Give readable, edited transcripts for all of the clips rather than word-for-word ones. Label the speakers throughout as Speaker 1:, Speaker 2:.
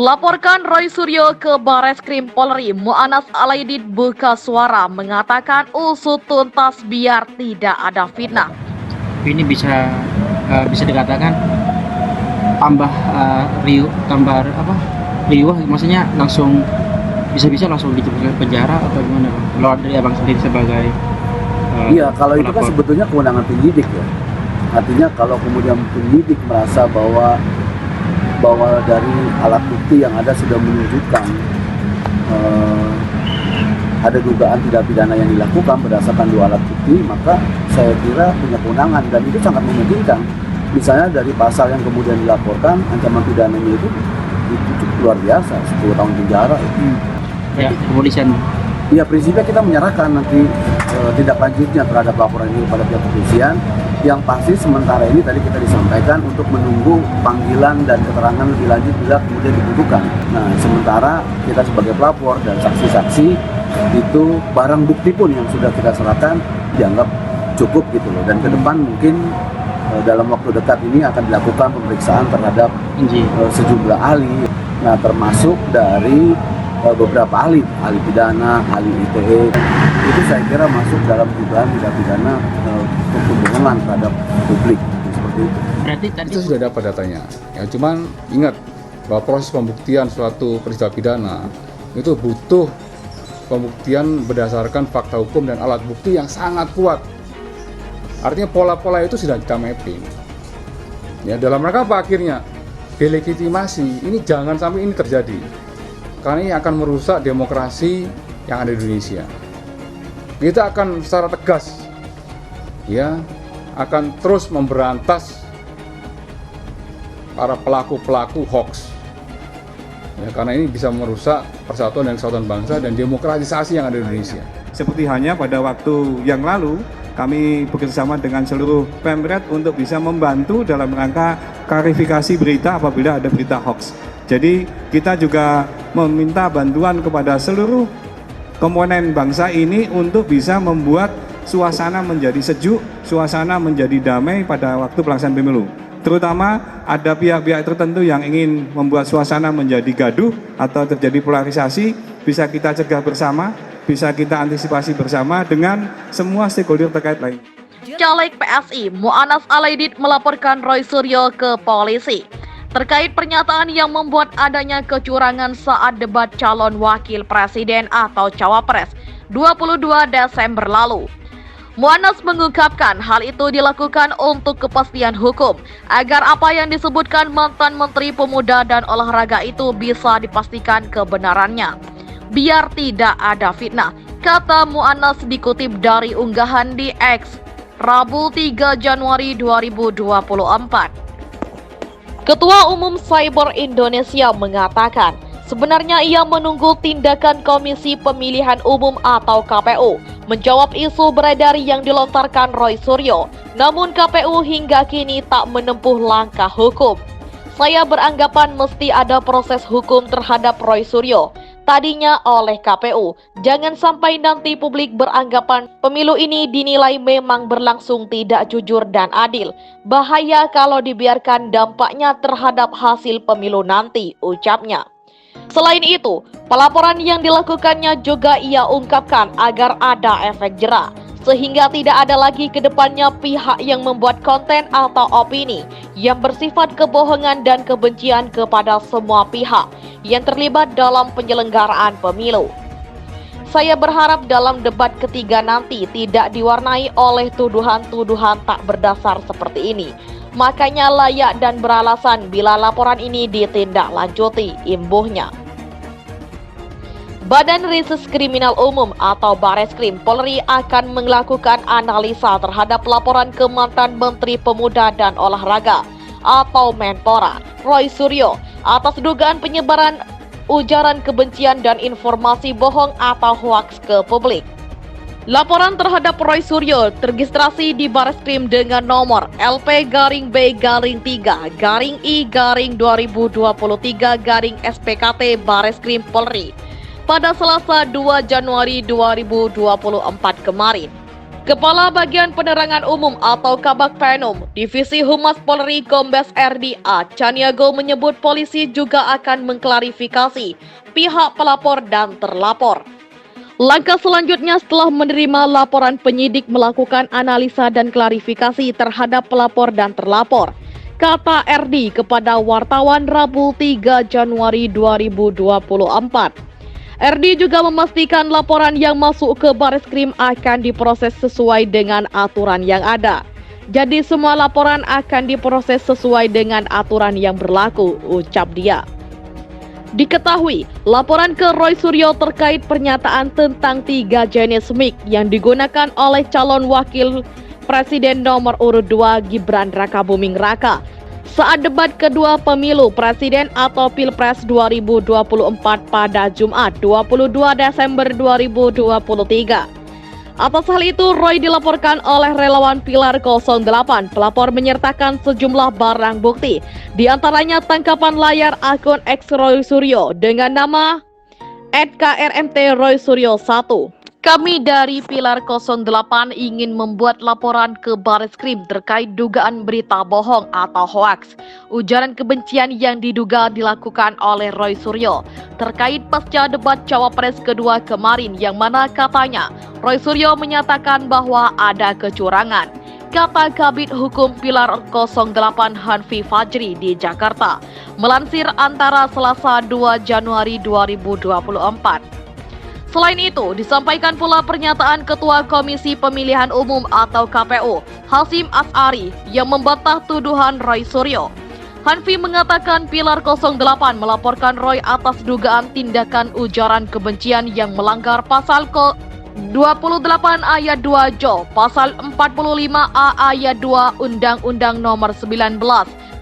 Speaker 1: Laporkan Roy Suryo ke Bareskrim Polri. Mu'anas Alaidit buka suara mengatakan usut tuntas biar tidak ada fitnah.
Speaker 2: Ini bisa dikatakan riuh, maksudnya langsung bisa langsung dijebak penjara atau gimana? Kalau dari abang sendiri sebagai
Speaker 3: iya, kalau itu kan sebetulnya kewenangan penyidik ya. Artinya kalau kemudian penyidik merasa bahwa dari alat bukti yang ada sudah menunjukkan ada dugaan tindak pidana yang dilakukan berdasarkan dua alat bukti, maka saya kira punya kewenangan dan itu sangat memungkinkan. Misalnya dari pasal yang kemudian dilaporkan, ancaman pidananya itu cukup luar biasa, 10 tahun penjara.
Speaker 2: Ya, kepolisian.
Speaker 3: Ya, prinsipnya kita menyerahkan nanti tindak lanjutnya terhadap laporan ini kepada pihak kepolisian. Yang pasti sementara ini tadi kita disampaikan untuk menunggu panggilan dan keterangan lebih lanjut bila kemudian dibutuhkan. Nah, sementara kita sebagai pelapor dan saksi-saksi itu barang bukti pun yang sudah kita serahkan dianggap cukup gitu loh. Dan ke depan mungkin dalam waktu dekat ini akan dilakukan pemeriksaan terhadap sejumlah ahli. Nah, termasuk dari beberapa ahli pidana, ahli ITE, itu saya kira masuk dalam dugaan tindak pidana pembohongan terhadap publik seperti itu.
Speaker 2: Berarti tadi
Speaker 4: itu sudah dapat datanya. Ya, cuman ingat bahwa proses pembuktian suatu peristiwa pidana itu butuh pembuktian berdasarkan fakta hukum dan alat bukti yang sangat kuat. Artinya pola-pola itu sudah kita mapping. Ya, dalam rangka apa akhirnya? Delegitimasi. Ini jangan sampai ini terjadi. Karena ini akan merusak demokrasi yang ada di Indonesia. Kita akan secara tegas ya akan terus memberantas para pelaku hoax. Ya, karena ini bisa merusak persatuan dan kesatuan bangsa dan demokratisasi yang ada di Indonesia.
Speaker 5: Seperti halnya pada waktu yang lalu, kami bekerjasama dengan seluruh Pemret untuk bisa membantu dalam rangka klarifikasi berita apabila ada berita hoax. Jadi kita juga meminta bantuan kepada seluruh komponen bangsa ini untuk bisa membuat suasana menjadi sejuk, suasana menjadi damai pada waktu pelaksanaan pemilu. Terutama ada pihak-pihak tertentu yang ingin membuat suasana menjadi gaduh atau terjadi polarisasi, bisa kita cegah bersama, bisa kita antisipasi bersama dengan semua stakeholder terkait lain.
Speaker 1: Caleg PSI Mu'anas Alaidit melaporkan Roy Suryo ke polisi terkait pernyataan yang membuat adanya kecurangan saat debat calon wakil presiden atau cawapres 22 Desember lalu. Mu'anas mengungkapkan hal itu dilakukan untuk kepastian hukum agar apa yang disebutkan mantan Menteri Pemuda dan Olahraga itu bisa dipastikan kebenarannya. Biar tidak ada fitnah, kata Mu'anas dikutip dari unggahan di X Rabu 3 Januari 2024. Ketua Umum Cyber Indonesia mengatakan, sebenarnya ia menunggu tindakan Komisi Pemilihan Umum atau KPU menjawab isu beredar yang dilontarkan Roy Suryo. Namun KPU hingga kini tak menempuh langkah hukum. Saya beranggapan mesti ada proses hukum terhadap Roy Suryo. Tadinya oleh KPU, jangan sampai nanti publik beranggapan pemilu ini dinilai memang berlangsung tidak jujur dan adil. Bahaya kalau dibiarkan dampaknya terhadap hasil pemilu nanti, ucapnya. Selain itu, pelaporan yang dilakukannya juga ia ungkapkan agar ada efek jera, sehingga tidak ada lagi ke depannya pihak yang membuat konten atau opini yang bersifat kebohongan dan kebencian kepada semua pihak yang terlibat dalam penyelenggaraan pemilu. Saya berharap dalam debat ketiga nanti tidak diwarnai oleh tuduhan-tuduhan tak berdasar seperti ini. Makanya layak dan beralasan bila laporan ini ditindaklanjuti, imbuhnya. Badan Reses Kriminal Umum atau Bareskrim Polri akan melakukan analisa terhadap laporan ke mantan Menteri Pemuda dan Olahraga atau Menpora Roy Suryo atas dugaan penyebaran ujaran kebencian dan informasi bohong atau hoaks ke publik. Laporan terhadap Roy Suryo terregistrasi di Bareskrim dengan nomor LP-B-I-3-2023-SPKT Bareskrim Polri pada Selasa 2 Januari 2024 kemarin. Kepala Bagian Penerangan Umum atau Kabak Penum, Divisi Humas Polri Kombes RDA Caniago menyebut polisi juga akan mengklarifikasi pihak pelapor dan terlapor. Langkah selanjutnya setelah menerima laporan penyidik melakukan analisa dan klarifikasi terhadap pelapor dan terlapor, kata RD kepada wartawan Rabu 3 Januari 2024. RD juga memastikan laporan yang masuk ke Bareskrim akan diproses sesuai dengan aturan yang ada. Jadi semua laporan akan diproses sesuai dengan aturan yang berlaku, ucap dia. Diketahui, laporan ke Roy Suryo terkait pernyataan tentang 3 jenis mic yang digunakan oleh calon wakil Presiden nomor urut 2 Gibran Rakabuming Raka saat debat kedua pemilu Presiden atau Pilpres 2024 pada Jumat 22 Desember 2023. Atas hal itu, Roy dilaporkan oleh relawan Pilar 08. Pelapor menyertakan sejumlah barang bukti, diantaranya tangkapan layar akun X Roy Suryo dengan nama @KRMT Roy Suryo 1. Kami dari Pilar 08 ingin membuat laporan ke Bareskrim terkait dugaan berita bohong atau hoaks, ujaran kebencian yang diduga dilakukan oleh Roy Suryo terkait pasca debat Cawapres kedua kemarin yang mana katanya Roy Suryo menyatakan bahwa ada kecurangan, kata Kabid Hukum Pilar 08 Hanfi Fajri di Jakarta, melansir Antara Selasa 2 Januari 2024. Selain itu, disampaikan pula pernyataan Ketua Komisi Pemilihan Umum atau KPU, Hasyim Asy'ari, yang membantah tuduhan Roy Suryo. Hanfi mengatakan Pilar 08 melaporkan Roy atas dugaan tindakan ujaran kebencian yang melanggar pasal 28 ayat 2 Jo, pasal 45A ayat 2 Undang-Undang Nomor 19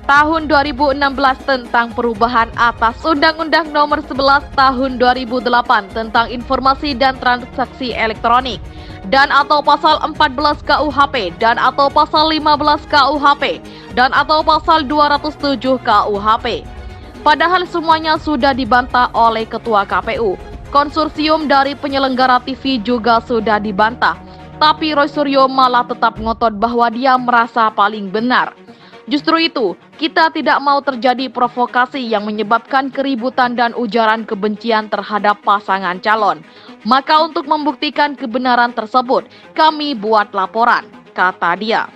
Speaker 1: Tahun 2016 tentang perubahan atas Undang-Undang Nomor 11 Tahun 2008 tentang Informasi dan Transaksi Elektronik dan atau pasal 14 KUHP dan atau pasal 15 KUHP dan atau pasal 207 KUHP. Padahal semuanya sudah dibantah oleh Ketua KPU. Konsorsium dari penyelenggara TV juga sudah dibantah. Tapi Roy Suryo malah tetap ngotot bahwa dia merasa paling benar. Justru itu, kita tidak mau terjadi provokasi yang menyebabkan keributan dan ujaran kebencian terhadap pasangan calon. Maka untuk membuktikan kebenaran tersebut, kami buat laporan, kata dia.